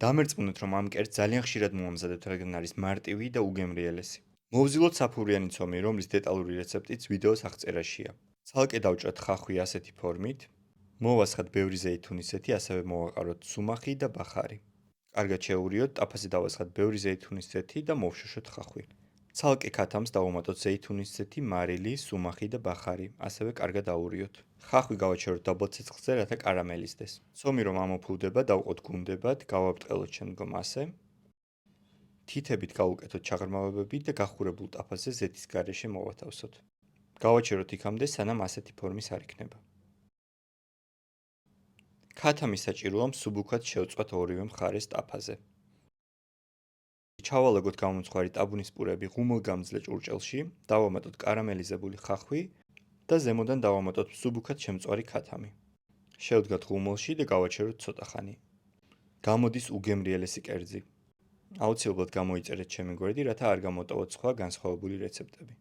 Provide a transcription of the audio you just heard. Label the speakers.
Speaker 1: დამერწმუნეთ, რომ ამ კერძს ძალიან ხშირად მოამზადებთ, რადგან არის მარტივი და უგემრიელესი. მოვზილოთ საფურიანი ცომი, რომლის დეტალური რეცეპტიც ვიდეოს აღწერაშია. ცალკე დავჭრათ ხახვი ასეთი ფორმით, მოვასხათ ბევრი ზეითუნისეთი, ასევე მოვაყაროთ სუმახი და ბახარი. კარგად შეურიოთ, ტაფაზე დავასხათ ბევრი ზეითუნისეთი და მოვშოშოთ ხახვი. ცალკე ქათამს დავუმატოთ ზეითუნისეთი, მარილი, სუმახი და ბახარი, ასევე კარგად აურიოთ. ხახვი გავაჩეროთ დაბალ ცეცხლზე, რათა კარამელიზდეს. ცომი რომ ამოფუვდება, დავყოთ გუნდებად, გავაბრტყელოთ შემდგომ ასე. თითებით გავუკეთოთ ჩაღრმავებები და გახურებულ ტაფაზე ზეთის გარეშე მოვათავსოთ. გავაჩეროთ იქამდე, სანამ ასეთი ფორმის არ იქნება. ქათამი საჭიროა მსუბუქად შევწყვათ ორივე მხარეს ტაფაზე. ჩავალაგოთ გამომცხვარი ტაბუნის პურები ღუმელგამძლე ჭურჭელში, დავამატოთ კარამელიზებული ხახვი და ზემოდან დავამატოთ მსუბუქად შემწვარი ქათამი. შევდგათ ღუმელში და გავაჩეროთ ცოტა ხანი. გამოდის უგემრიელესი კერძი. აუცილებლად გამოიწერეთ ჩემი გვერდი, რათა არ გამოტოვოთ სხვა განსხვავებული რეცეპტები.